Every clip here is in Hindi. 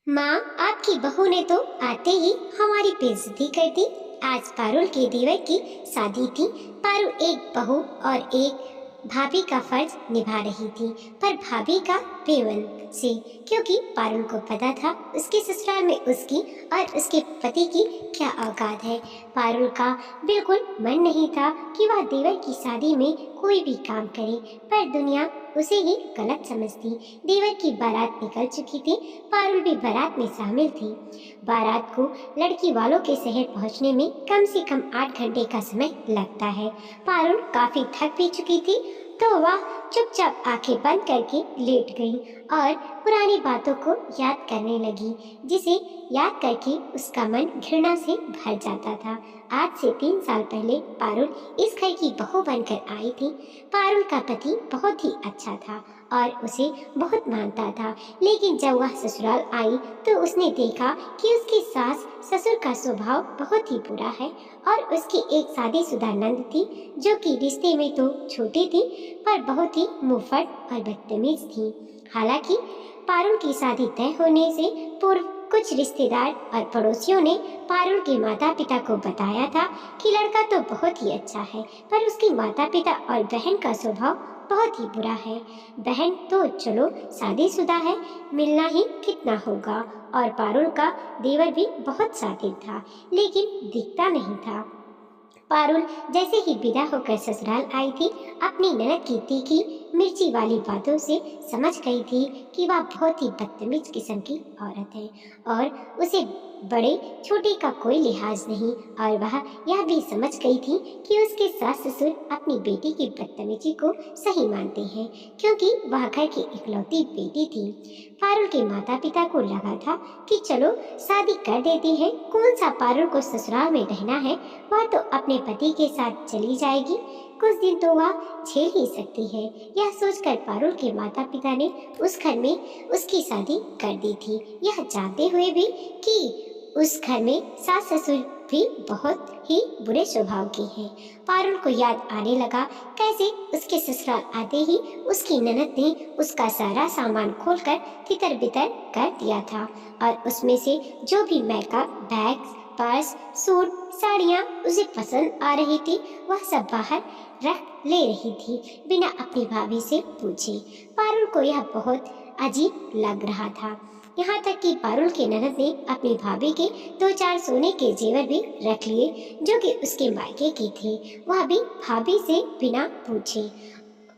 माँ, आपकी बहू ने तो आते ही हमारी बेइज्जती कर दी। आज पारुल के देवर की शादी थी। पारुल एक बहू और एक भाभी का फर्ज निभा रही थी, पर भाभी का बेमन से, क्योंकि पारुल को पता था उसके ससुराल में उसकी और उसके पति की क्या औकात है। पारुल का बिल्कुल मन नहीं था कि वह देवर की शादी में कोई भी काम करे, पर दुनिया उसे ही गलत समझती। देवर की बारात निकल चुकी थी। पारुल भी बारात में शामिल थी। बारात को लड़की वालों के शहर पहुंचने में कम से कम 8 घंटे का समय लगता है। पारुल काफी थक भी चुकी थी, तो वह चुपचाप आंखें बंद करके लेट गई और पुरानी बातों को याद करने लगी, जिसे याद करके उसका मन घृणा से भर जाता था। आज से 3 साल पहले पारुल इस घर की बहू बनकर आई थी। पारुल का पति बहुत ही अच्छा था और उसे बहुत मानता था, लेकिन जब वह ससुराल आई तो उसने देखा कि उसकी सास ससुर का स्वभाव बहुत ही बुरा है और उसकी एक शादीशुदा नंद थी, जो कि रिश्ते में तो छोटी थी पर बहुत ही मुंहफट और बदतमीज थी। हालांकि पारुल की शादी तय होने से पूर्व कुछ रिश्तेदार और पड़ोसियों ने पारुल के माता पिता को बताया था कि लड़का तो बहुत ही अच्छा है, पर उसके माता पिता और बहन का स्वभाव बहुत ही बुरा है। बहन तो चलो शादीशुदा है, मिलना ही कितना होगा, और पारुल का देवर भी बहुत शातिर था, लेकिन दिखता नहीं था। पारुल जैसे ही विदा होकर ससुराल आई थी, अपनी ननद की तीखी मिर्ची वाली बातों से समझ गई थी कि वह बहुत ही बदतमीज किस्म की औरत है और उसे बड़े छोटे का कोई लिहाज नहीं, और वह यह भी समझ गई थी कि उसके सास ससुर अपनी बेटी की बदतमीजी को सही मानते हैं, क्योंकि वह घर की इकलौती बेटी थी। पारुल के माता पिता को लगा था कि चलो शादी कर देते हैं, कौन सा पारुल को ससुराल में रहना है, वह तो अपने पति के साथ चली जाएगी, कुछ दिन तो वह झेल ही सकती है। यह सोचकर पारुल के माता पिता ने उस घर में उसकी शादी कर दी थी, यह जानते हुए भी कि उस घर में सास ससुर भी बहुत ही बुरे स्वभाव के हैं। पारुल को याद आने लगा कैसे उसके ससुराल आते ही उसकी ननद ने उसका सारा सामान खोलकर तितर बितर कर दिया था और उसमें से जो भी मेकअप, बैग्स, पर्स, सूट, साड़ियाँ उसे पसंद आ रही थी, वह सब बाहर रख ले रही थी बिना अपनी भाभी से पूछे। पारुल को यह बहुत अजीब लग रहा था। यहाँ तक कि पारुल के ननद ने अपनी भाभी के 2-4 सोने के जेवर भी रख लिए, जो कि उसके मायके के थे, वह भी भाभी से बिना पूछे।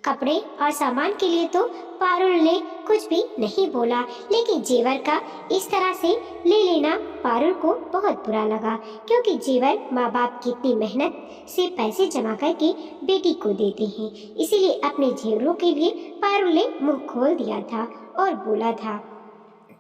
कपड़े और सामान के लिए तो पारुल ने कुछ भी नहीं बोला, लेकिन जेवर का इस तरह से ले लेना पारुल को बहुत बुरा लगा, क्योंकि जेवर माँ बाप कितनी मेहनत से पैसे जमा करके बेटी को देते हैं। इसीलिए अपने जेवरों के लिए पारुल ने मुंह खोल दिया था और बोला था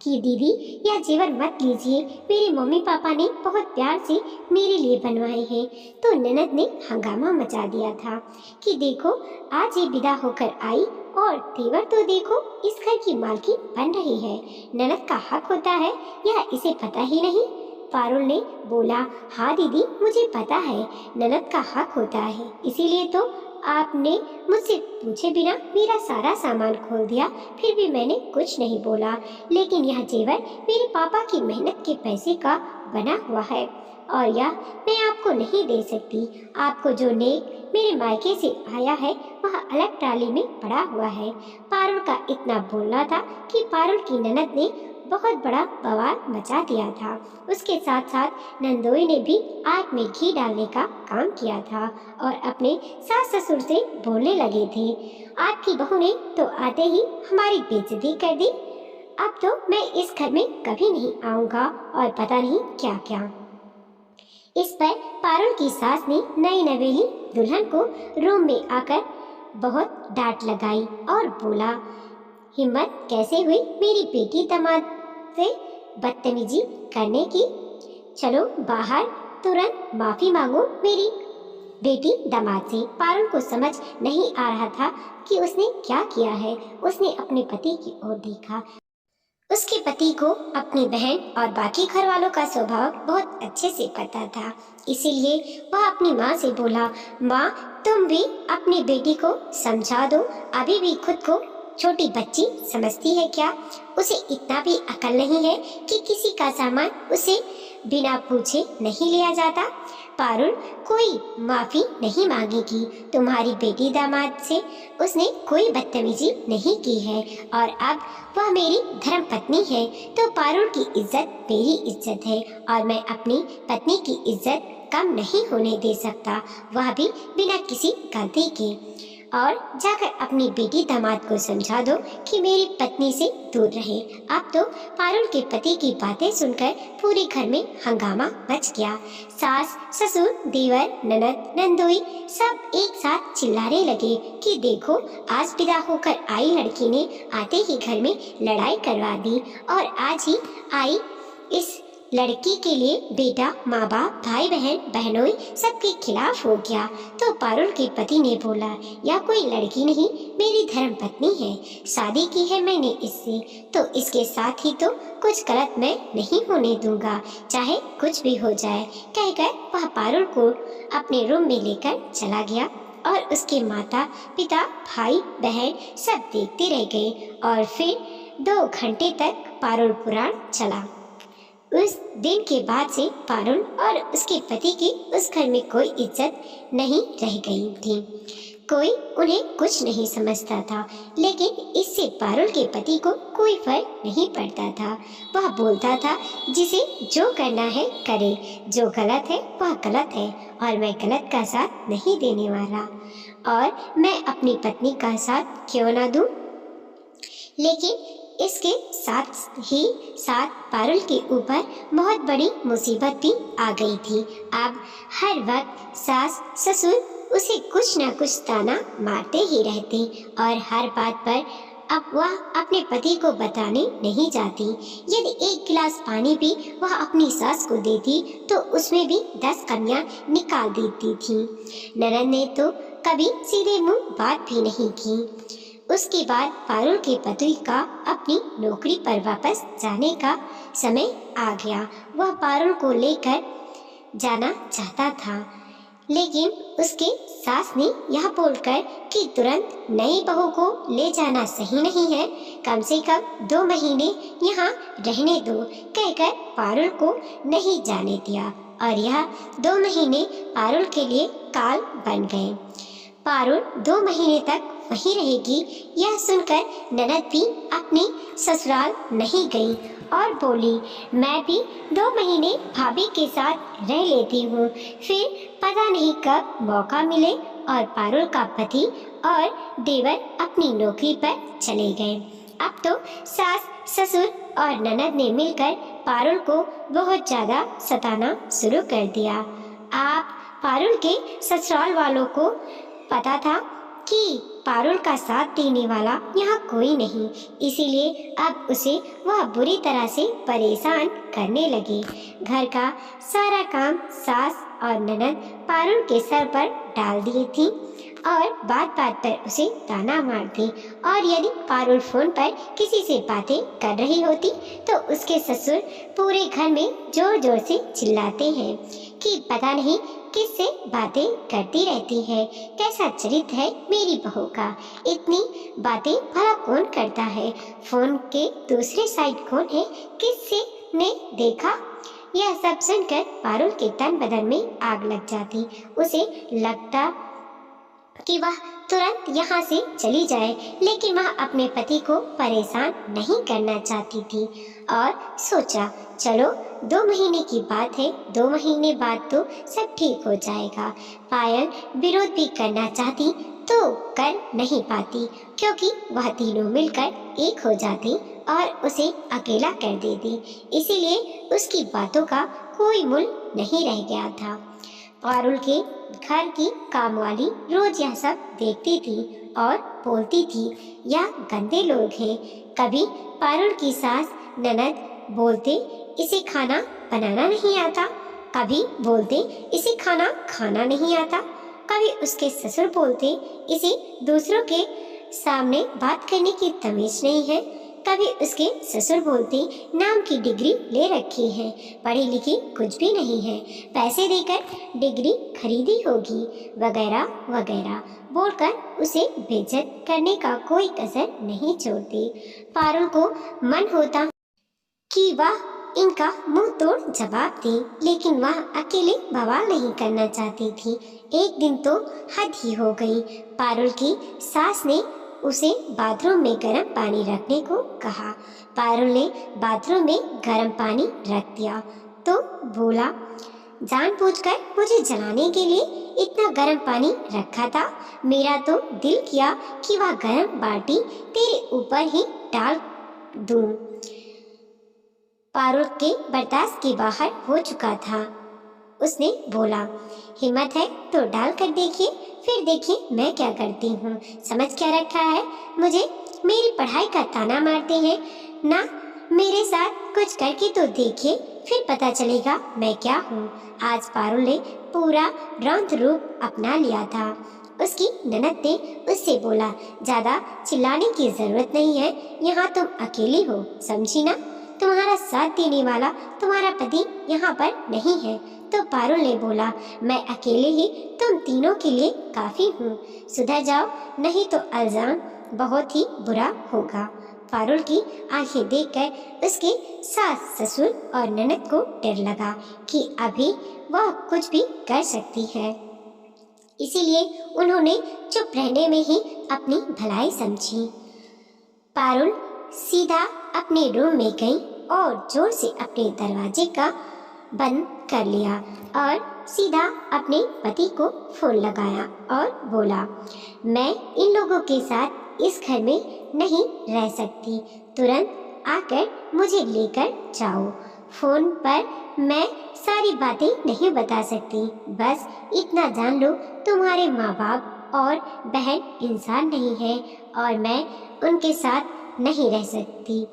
कि दीदी, यह जेवर मत लीजिए, मेरे मम्मी पापा ने बहुत प्यार से मेरे लिए बनवाए हैं। तो ननद ने हंगामा मचा दिया था कि देखो, आज ये विदा होकर आई और देवर तो देखो इस घर की मालकिन बन रही है। ननद का हक होता है, यह इसे पता ही नहीं। पारुल ने बोला, हाँ दीदी, मुझे पता है ननद का हक होता है, इसीलिए तो आपने मुझसे पूछे बिना मेरा सारा सामान खोल दिया, फिर भी मैंने कुछ नहीं बोला। लेकिन यह जेवर मेरे पापा की मेहनत के पैसे का बना हुआ है और यह मैं आपको नहीं दे सकती। आपको जो नेक मेरे मायके से आया है वह अलग ट्राली में पड़ा हुआ है। पारुल का इतना बोलना था कि पारुल की ननद ने बहुत बड़ा बवाल मचा दिया था। उसके साथ साथ नंदोई ने भी आग में घी डालने का काम किया था और अपने सास ससुर से बोलने लगे थे, आपकी बहू ने तो आते ही हमारी बेइज्जती कर दी, अब तो मैं इस घर में कभी नहीं आऊंगा और पता नहीं क्या क्या। इस पर पारुल की सास ने नई नवेली दुल्हन को रूम में आकर बहुत डांट लगाई और बोला, हिम्मत कैसे हुई मेरी बेटी दामाद से बदतमीजी करने की, चलो बाहर, तुरंत माफी मांगो मेरी बेटी दामाद से। पारुल को समझ नहीं आ रहा था कि उसने क्या किया है। उसने अपने पति की ओर देखा। उसके पति को अपनी बहन और बाकी घर वालों का स्वभाव बहुत अच्छे से पता था, इसीलिए वह अपनी माँ से बोला, माँ तुम भी अपनी बेटी को समझा दो, अभी भी खुद को छोटी बच्ची समझती है क्या? उसे इतना भी अकल नहीं है कि किसी का सामान उसे बिना पूछे नहीं लिया जाता। पारुल कोई माफी नहीं मांगेगी। तुम्हारी बेटी दामाद से उसने कोई बदतमीजी नहीं की है और अब वह मेरी धर्म पत्नी है, तो पारुल की इज्जत मेरी इज्जत है और मैं अपनी पत्नी की इज्जत कम नहीं होने दे सकता, वह भी बिना किसी गलती के। और जाकर अपनी बेटी दामाद को समझा दो कि मेरी पत्नी से दूर रहे। अब तो पारुल के पति की बातें सुनकर पूरे घर में हंगामा मच गया। सास, ससुर, देवर, ननद, नंदोई सब एक साथ चिल्लाने लगे कि देखो, आज विदा होकर आई लड़की ने आते ही घर में लड़ाई करवा दी और आज ही आई इस लड़की के लिए बेटा, माँ बाप, भाई बहन, बहनोई सबके खिलाफ हो गया। तो पारुल के पति ने बोला, यह कोई लड़की नहीं, मेरी धर्म पत्नी है, शादी की है मैंने इससे, तो इसके साथ ही तो कुछ गलत मैं नहीं होने दूंगा, चाहे कुछ भी हो जाए। कहकर वह पारुल को अपने रूम में लेकर चला गया और उसके माता पिता, भाई बहन सब देखते रह गए और फिर 2 घंटे तक पारुल पुराण चला। उस दिन के बाद से पारुल और उसके पति की उस घर में कोई इज्जत नहीं रह गई थी। कोई उन्हें कुछ नहीं समझता था, लेकिन इससे पारुल के पति को कोई फर्क नहीं पड़ता था। वह बोलता था, जिसे जो करना है करे, जो गलत है वह गलत है और मैं गलत का साथ नहीं देने वाला, और मैं अपनी पत्नी का साथ क्यों ना दूं। लेकिन इसके साथ ही साथ पारुल के ऊपर बहुत बड़ी मुसीबत भी आ गई थी। अब हर वक्त सास ससुर उसे कुछ न कुछ ताना मारते ही रहते और हर बात पर अब वह अपने पति को बताने नहीं जाती। यदि 1 गिलास पानी भी वह अपनी सास को देती तो उसमें भी 10 कमियां निकाल देती थी। ननद ने तो कभी सीधे मुंह बात भी नहीं की। उसके बाद पारुल के पति का अपनी नौकरी पर वापस जाने का समय आ गया। वह पारुल को लेकर जाना चाहता था, लेकिन उसके सास ने यह बोलकर कि तुरंत नई बहू को ले जाना सही नहीं है, कम से कम 2 महीने यहाँ रहने दो, कहकर पारुल को नहीं जाने दिया और यह 2 महीने पारुल के लिए काल बन गए। पारुल 2 महीने तक वहीं रहेगी, यह सुनकर ननद भी अपनी ससुराल नहीं गई और बोली, मैं भी 2 महीने भाभी के साथ रह लेती हूँ, फिर पता नहीं कब मौका मिले। और पारुल का पति और देवर अपनी नौकरी पर चले गए। अब तो सास, ससुर और ननद ने मिलकर पारुल को बहुत ज्यादा सताना शुरू कर दिया। आप पारुल के ससुराल वालों को पता था कि पारुल का साथ देने वाला यहाँ कोई नहीं, इसीलिए अब उसे वह बुरी तरह से परेशान करने लगे। घर का सारा काम सास और ननद पारुल के सर पर डाल दिए थी और बात बात पर उसे ताना मारती, और यदि पारुल फोन पर किसी से बातें कर रही होती तो उसके ससुर पूरे घर में जोर जोर से चिल्लाते हैं कि पता नहीं किससे बातें करती रहती है, कैसा चरित्र है मेरी बहू का, इतनी बातें भला कौन करता है, फोन के दूसरे साइड कौन है, किससे ने देखा। यह सब सुनकर पारुल के तन बदन में आग लग जाती। उसे लगता कि वह तुरंत यहाँ से चली जाए, लेकिन वह अपने पति को परेशान नहीं करना चाहती थी और सोचा, चलो 2 महीने की बात है, 2 महीने बाद तो सब ठीक हो जाएगा। पायल विरोध भी करना चाहती तो कर नहीं पाती, क्योंकि वह तीनों मिलकर एक हो जाती और उसे अकेला कर देती, इसीलिए उसकी बातों का कोई मूल्य नहीं रह गया था। पारुल के घर की कामवाली रोज यह सब देखती थी और बोलती थी, यह गंदे लोग हैं। कभी पारुल की सास ननद बोलते, इसे खाना बनाना नहीं आता, कभी बोलते इसे खाना खाना नहीं आता, कभी उसके ससुर बोलते इसे दूसरों के सामने बात करने की तमीज नहीं है, तभी उसके ससुर बोलते, नाम की डिग्री ले रखी है, पढ़ी लिखी कुछ भी नहीं है, पैसे देकर डिग्री खरीदी होगी, वगैरह वगैरह बोलकर उसे बेइज्जत करने का कोई कसर नहीं छोड़ती। पारुल को मन होता कि वह इनका मुंह तोड़ जवाब दे, लेकिन वह अकेले बवाल नहीं करना चाहती थी। एक दिन तो हद ही हो गई। पारुल की सास ने उसे बाथरूम में गर्म पानी रखने को कहा। पारुल ने बाथरूम में गर्म पानी रख दिया तो बोला, जानबूझकर मुझे जलाने के लिए इतना गर्म पानी रखा था। मेरा तो दिल किया कि वह गर्म बाल्टी तेरे ऊपर ही डाल दूं। पारुल के बर्दाश्त के बाहर हो चुका था। उसने बोला, हिम्मत है तो डाल कर देखिए, फिर देखिए मैं क्या करती हूँ। समझ क्या रखा है मुझे? मेरी पढ़ाई का ताना मारते हैं ना। मेरे साथ कुछ करके तो देखिए, फिर पता चलेगा मैं क्या हूँ। आज पारुल ने पूरा रौद्र रूप अपना लिया था। उसकी ननद ने उससे बोला, ज्यादा चिल्लाने की जरूरत नहीं है, यहाँ तुम अकेली हो, समझी ना। तुम्हारा साथ देने वाला तुम्हारा पति यहाँ पर नहीं है। तो पारुल ने बोला, मैं अकेले ही तुम तीनों के लिए काफी हूँ, सुधर जाओ, नहीं तो इल्जाम बहुत ही बुरा होगा। पारुल की आंखें देखकर उसके सास ससुर और ननद को डर लगा कि अभी वह कुछ भी कर सकती है, इसीलिए उन्होंने चुप रहने में ही अपनी भलाई समझी। पारुल सीधा अपने रूम में गई और जोर से अपने दरवाजे का बंद कर लिया और सीधा अपने पति को फोन लगाया और बोला, मैं इन लोगों के साथ इस घर में नहीं रह सकती, तुरंत आकर मुझे लेकर जाओ। फोन पर मैं सारी बातें नहीं बता सकती, बस इतना जान लो, तुम्हारे माँ बाप और बहन इंसान नहीं है और मैं उनके साथ नहीं रह सकती,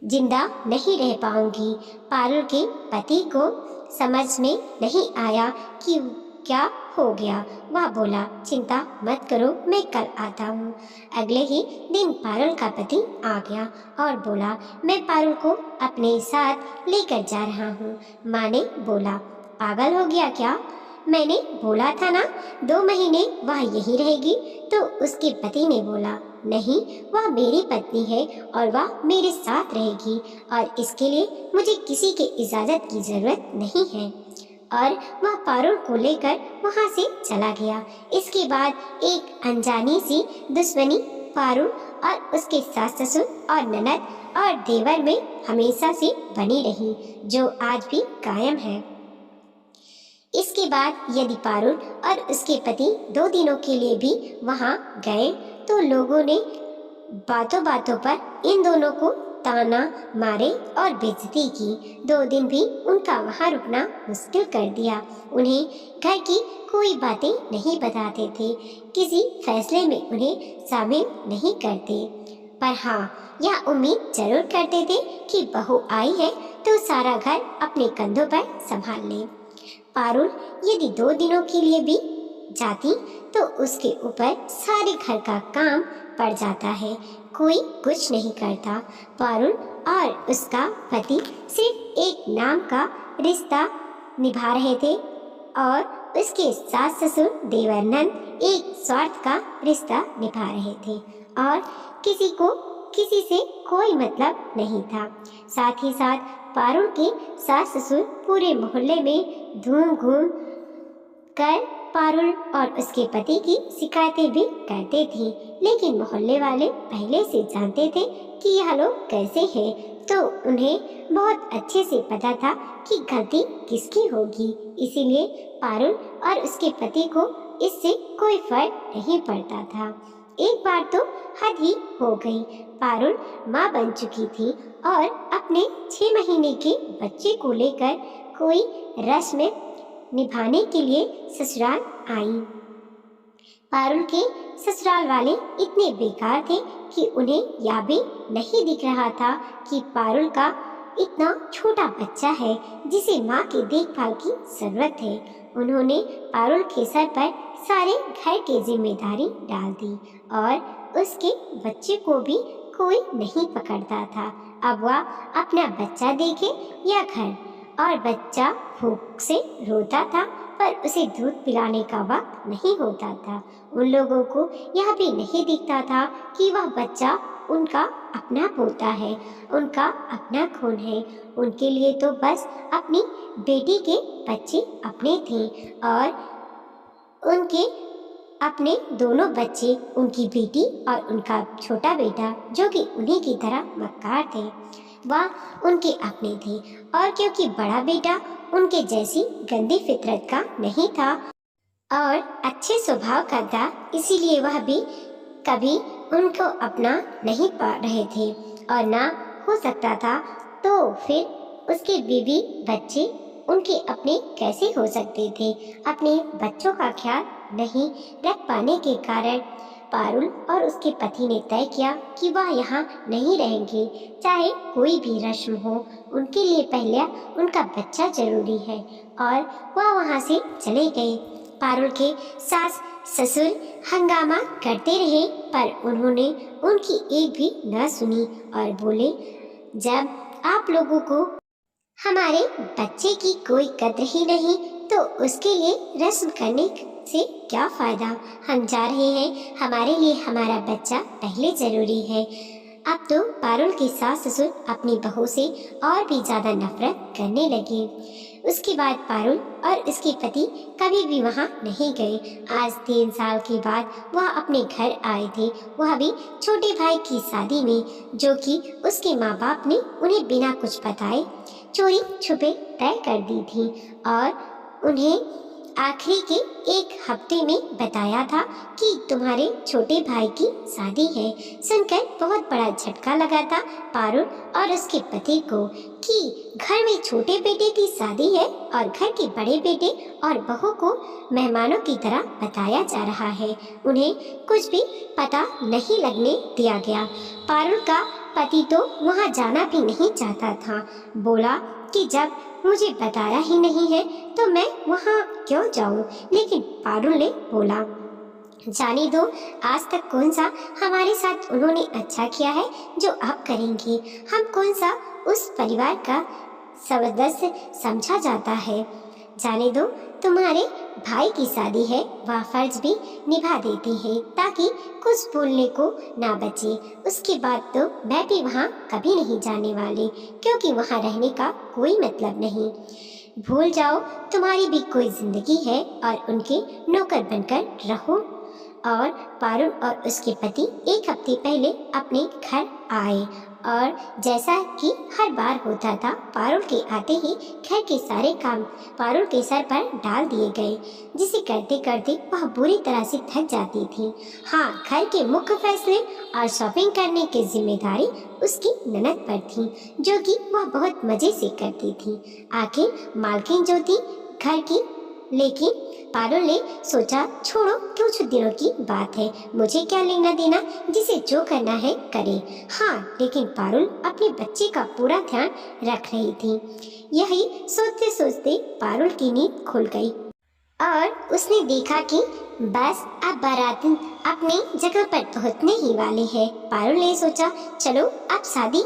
जिंदा नहीं रह पाऊंगी। पारुल के पति को समझ में नहीं आया कि क्या हो गया। वह बोला, चिंता मत करो, मैं कल आता हूँ। अगले ही दिन पारुल का पति आ गया और बोला, मैं पारुल को अपने साथ लेकर जा रहा हूँ। माँ ने बोला, पागल हो गया क्या? मैंने बोला था ना 2 महीने वह यहीं रहेगी। तो उसके पति ने बोला, नहीं, वह मेरी पत्नी है और वह मेरे साथ रहेगी और इसके लिए मुझे किसी की इजाजत की जरूरत नहीं है। और वह पारुल को लेकर वहां से चला गया। इसके बाद एक अनजानी सी दुश्मनी पारुल और उसके सास ससुर और ननद और देवर में हमेशा से बनी रही, जो आज भी कायम है। इसके बाद यदि पारुल और उसके पति 2 दिनों के लिए भी वहां गए तो लोगों ने बातों बातों पर इन दोनों को ताना मारे और बेइज्जती की। 2 दिन भी उनका वहां रुकना मुश्किल कर दिया। उन्हें घर की कोई बातें नहीं बताते थे, किसी फैसले में उन्हें शामिल नहीं करते, पर हाँ, यह उम्मीद जरूर करते थे कि बहू आई है तो सारा घर अपने कंधों पर संभाल ले। पारुल यदि 2 दिनों के लिए भी जाती तो उसके ऊपर सारे घर का काम पड़ जाता है, कोई कुछ नहीं करता। पारुल और उसका पति सिर्फ एक नाम का रिश्ता निभा रहे थे और उसके सास ससुर देवर नंद एक स्वार्थ का रिश्ता निभा रहे थे और किसी को किसी से कोई मतलब नहीं था। साथ ही साथ पारुल के सास ससुर पूरे मोहल्ले में घूम कर पारुल और उसके पति की शिकायतें भी करते थे, लेकिन मोहल्ले वाले पहले से जानते थे कि यह लोग कैसे हैं, तो उन्हें बहुत अच्छे से पता था कि गलती किसकी होगी। इसीलिए पारुल और उसके पति को इससे कोई फर्क नहीं पड़ता था। एक बार तो हद ही हो गई। पारुल माँ बन चुकी थी और अपने 6 महीने के बच्चे को लेकर कोई रस्म निभाने के लिए ससुराल आई। पारुल के ससुराल वाले इतने बेकार थे कि उन्हें यह भी नहीं दिख रहा था कि पारुल का इतना छोटा बच्चा है जिसे माँ की देखभाल की जरूरत है। उन्होंने पारुल के सर पर सारे घर की जिम्मेदारी डाल दी और उसके बच्चे को भी कोई नहीं पकड़ता था। अब वह अपना बच्चा देखे या घर, और बच्चा भूख से रोता था पर उसे दूध पिलाने का वक्त नहीं होता था। उन लोगों को यह भी नहीं दिखता था कि वह बच्चा उनका अपना पोता है, उनका अपना खून है। उनके लिए तो बस अपनी बेटी के बच्चे अपने थे, और उनके अपने दोनों बच्चे, उनकी बेटी और उनका छोटा बेटा जो कि उन्हीं की तरह मक्कार थे, वह उनके अपने थे। और क्योंकि बड़ा बेटा उनके जैसी गंदी फितरत का नहीं था और अच्छे स्वभाव का था, इसीलिए वह भी कभी उनको अपना नहीं पा रहे थे, और ना हो सकता था तो फिर उसके बीवी बच्चे उनके अपने कैसे हो सकते थे। अपने बच्चों का ख्याल नहीं रख पाने के कारण पारुल और उसके पति ने तय किया कि वह यहाँ नहीं रहेंगे, चाहे कोई भी रस्म हो, उनके लिए पहले उनका बच्चा जरूरी है। और वह वहाँ से चले गए। पारुल के सास ससुर हंगामा करते रहे पर उन्होंने उनकी एक भी न सुनी और बोले, जब आप लोगों को हमारे बच्चे की कोई कद्र ही नहीं तो उसके लिए रस्म करने से क्या फायदा। हम जा रहे हैं, हमारे लिए हमारा बच्चा पहले जरूरी है। अब तो पारुल के सास ससुर अपनी बहू से और भी ज्यादा नफरत करने लगे। उसके बाद पारुल और उसके पति कभी भी वहाँ नहीं गए। आज 3 साल के बाद वह अपने घर आए थे, वह भी छोटे भाई की शादी में, जो कि उसके माँ बाप ने उन्हें बिना कुछ बताए चोरी छुपे तय कर दी थी, और उन्हें आखिरी के 1 हफ्ते में बताया था कि तुम्हारे छोटे भाई की शादी है। सुनकर बहुत बड़ा झटका लगा था पारुल और उसके पति को कि घर में छोटे बेटे की शादी है और घर के बड़े बेटे और बहू को मेहमानों की तरह बताया जा रहा है। उन्हें कुछ भी पता नहीं लगने दिया गया। पारुल का पति तो वहाँ जाना भी नहीं चाहता था। बोला कि जब मुझे बताया ही नहीं है तो मैं वहाँ क्यों जाऊँ। लेकिन पारुल ने बोला, जाने दो, आज तक कौन सा हमारे साथ उन्होंने अच्छा किया है जो आप करेंगे। हम कौन सा उस परिवार का सदस्य समझा जाता है। जाने दो, तुम्हारे भाई की शादी है, वह फर्ज भी निभा देती है ताकि कुछ बोलने को ना बचे। उसके बाद तो मैं भी वहाँ कभी नहीं जाने वाली, क्योंकि वहाँ रहने का कोई मतलब नहीं। भूल जाओ तुम्हारी भी कोई जिंदगी है और उनके नौकर बनकर रहो। और पारुल और उसके पति 1 हफ्ते पहले अपने घर आए, और जैसा कि हर बार होता था, पारुल के आते ही घर के सारे काम पारुल के सर पर डाल दिए गए, जिसे करते करते वह बुरी तरह से थक जाती थी। हाँ, घर के मुख्य फैसले और शॉपिंग करने की जिम्मेदारी उसकी ननद पर थी, जो कि वह बहुत मजे से करती थी। आखिर मालकिन जो थी घर की, लेकिन पारुल ने सोचा, छोड़ो, कुछ दिनों की बात है, मुझे क्या लेना देना, जिसे जो करना है करे। हाँ, लेकिन पारुल अपने बच्चे का पूरा ध्यान रख रही थी। यही सोचते सोचते पारुल की नींद खुल गई और उसने देखा कि बस अब बारात अपनी जगह पर पहुंचने ही वाली है। पारुल ने सोचा, चलो अब शादी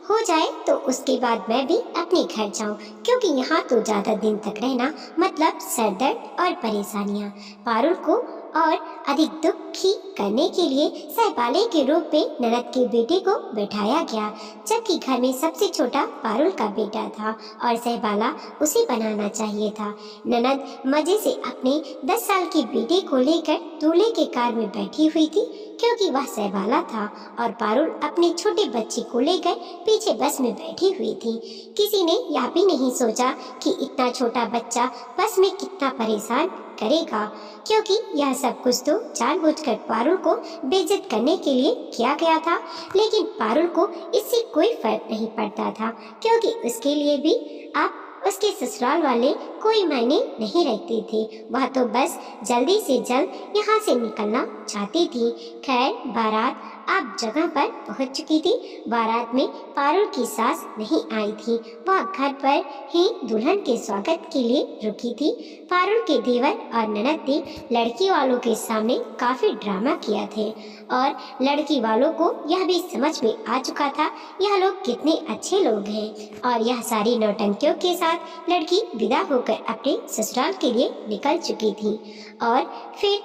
हो जाए तो उसके बाद मैं भी अपने घर जाऊं, क्योंकि यहाँ तो ज्यादा दिन तक रहना मतलब सरदर्द और परेशानियाँ। पारुल को और अधिक दुखी करने के लिए सहबाले के रूप में ननद के बेटे को बैठाया गया, जबकि घर में सबसे छोटा पारुल का बेटा था और सहबाला उसे बनाना चाहिए था। ननद मजे से अपने 10 साल के बेटे को लेकर दूल्हे के कार में बैठी हुई थी, क्योंकि वह सहबाला था, और पारुल अपने छोटे बच्चे को लेकर पीछे बस में बैठी हुई थी। किसी ने यह भी नहीं सोचा कि इतना छोटा बच्चा बस में कितना परेशान करेगा, क्योंकि यह सब कुछ तो जानबूझकर पारुल को बेइज्जत करने के लिए किया गया था। लेकिन पारुल को इससे कोई फर्क नहीं पड़ता था, क्योंकि उसके लिए भी अब उसके ससुराल वाले कोई मायने नहीं रखते थे। वह तो बस जल्दी से जल्द यहाँ से निकलना चाहती थी। खैर, बारात अब जगह पर पहुंच चुकी थी। बारात में पारुल की सास नहीं आई थी, वह घर पर ही दुल्हन के स्वागत के लिए रुकी थी। पारुल के देवर और ननद ने लड़की वालों के सामने काफी ड्रामा किया थे और लड़की वालों को यह भी समझ में आ चुका था यह लोग कितने अच्छे लोग हैं और यह सारी नौटंकियों के साथ लड़की विदा होकर अपने ससुराल के लिए निकल चुकी थी। और फिर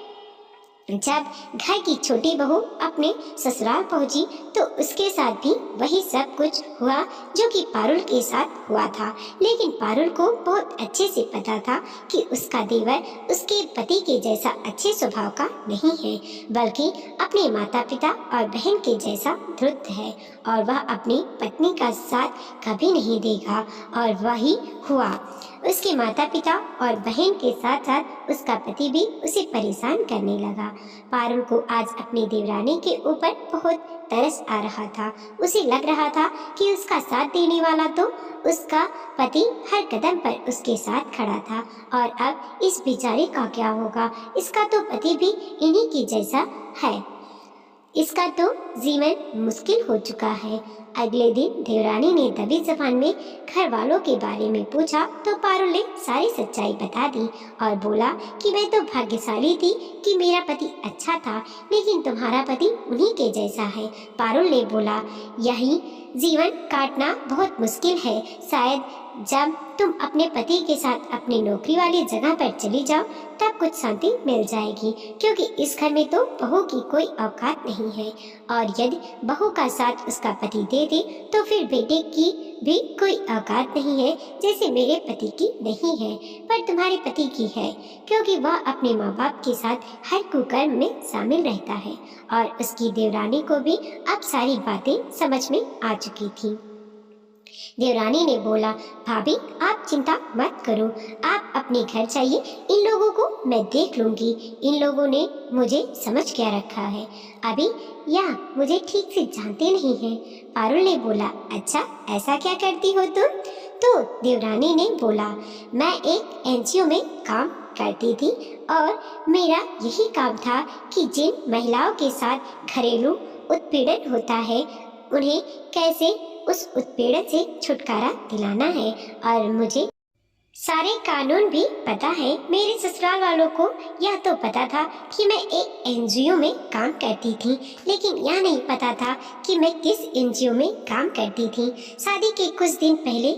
जब घर की छोटी बहू अपने ससुराल पहुंची तो उसके साथ भी वही सब कुछ हुआ जो कि पारुल के साथ हुआ था। लेकिन पारुल को बहुत अच्छे से पता था कि उसका देवर उसके पति के जैसा अच्छे स्वभाव का नहीं है, बल्कि अपने माता पिता और बहन के जैसा धूर्त है और वह अपनी पत्नी का साथ कभी नहीं देगा। और वही हुआ, उसके माता पिता और बहन के साथ साथ उसका पति भी उसे परेशान करने लगा। पारुल को आज अपनी देवरानी के ऊपर बहुत तरस आ रहा था। उसे लग रहा था कि उसका साथ देने वाला तो उसका पति हर कदम पर उसके साथ खड़ा था और अब इस बेचारे का क्या होगा। इसका तो पति भी इन्हीं की जैसा है, इसका तो जीवन मुश्किल हो चुका है। अगले दिन देवरानी ने दबी जबान में घर वालों के बारे में पूछा तो पारुल ने सारी सच्चाई बता दी और बोला कि मैं तो भाग्यशाली थी कि मेरा पति अच्छा था, लेकिन तुम्हारा पति उन्हीं के जैसा है। पारुल ने बोला, यही जीवन काटना बहुत मुश्किल है, शायद जब तुम अपने पति के साथ अपनी नौकरी वाली जगह पर चली जाओ तब कुछ शांति मिल जाएगी, क्योंकि इस घर में तो बहू की कोई औकात नहीं है और यदि बहू का साथ उसका पति दे दे तो फिर बेटे की भी कोई औकात नहीं है जैसे मेरे पति की नहीं है, पर तुम्हारे पति की है, क्योंकि वह अपने माँ बाप के साथ हर कुकर्म में शामिल रहता है। और उसकी देवरानी को भी अब सारी बातें समझ में आ चुकी थी। देवरानी ने बोला, भाभी आप चिंता मत करो, आप अपने घर जाइए, इन लोगों को मैं देख लूंगी। इन लोगों ने मुझे समझ क्या रखा है, अभी या मुझे ठीक से जानते नहीं हैं। पारुल ने बोला, अच्छा ऐसा क्या करती हो तुम? तो देवरानी ने बोला, मैं एक एनजीओ में काम करती थी और मेरा यही काम था कि जिन महिलाओं के साथ घरेलू उत्पीड़न होता है उन्हें कैसे उस उत्पीड़न से छुटकारा दिलाना है। और मुझे सारे कानून भी पता है। मेरे ससुराल वालों को यह तो पता था कि मैं एक एनजीओ में काम करती थी, लेकिन यह नहीं पता था कि मैं किस एनजीओ में काम करती थी। शादी के कुछ दिन पहले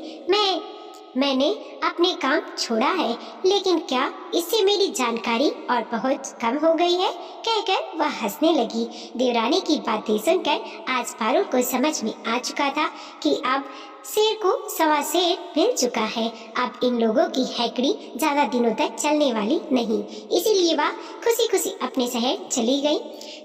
मैंने अपने काम छोड़ा है, लेकिन क्या इससे मेरी जानकारी और पहुंच कम हो गई है? कहकर वह हंसने लगी। देवरानी की बातें सुनकर आज पारुल को समझ में आ चुका था कि अब शेर को सवा शेर मिल चुका है। अब इन लोगों की हैकड़ी ज्यादा दिनों तक चलने वाली नहीं, इसीलिए वह खुशी खुशी अपने शहर चली गई।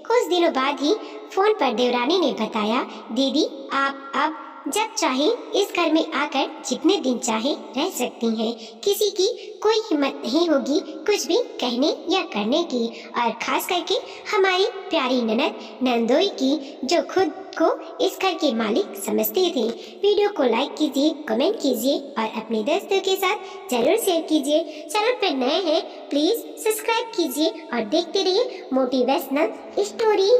कुछ दिनों बाद ही फोन पर देवरानी ने बताया, दीदी आप अब जब चाहे इस घर में आकर जितने दिन चाहे रह सकती हैं। किसी की कोई हिम्मत नहीं होगी कुछ भी कहने या करने की, और खास करके हमारी प्यारी ननद नंदोई की, जो खुद को इस घर के मालिक समझते थे। वीडियो को लाइक कीजिए, कमेंट कीजिए और अपने दोस्तों के साथ जरूर शेयर कीजिए। चैनल पर नए हैं प्लीज सब्सक्राइब कीजिए और देखते रहिए मोटिवेशनल स्टोरी।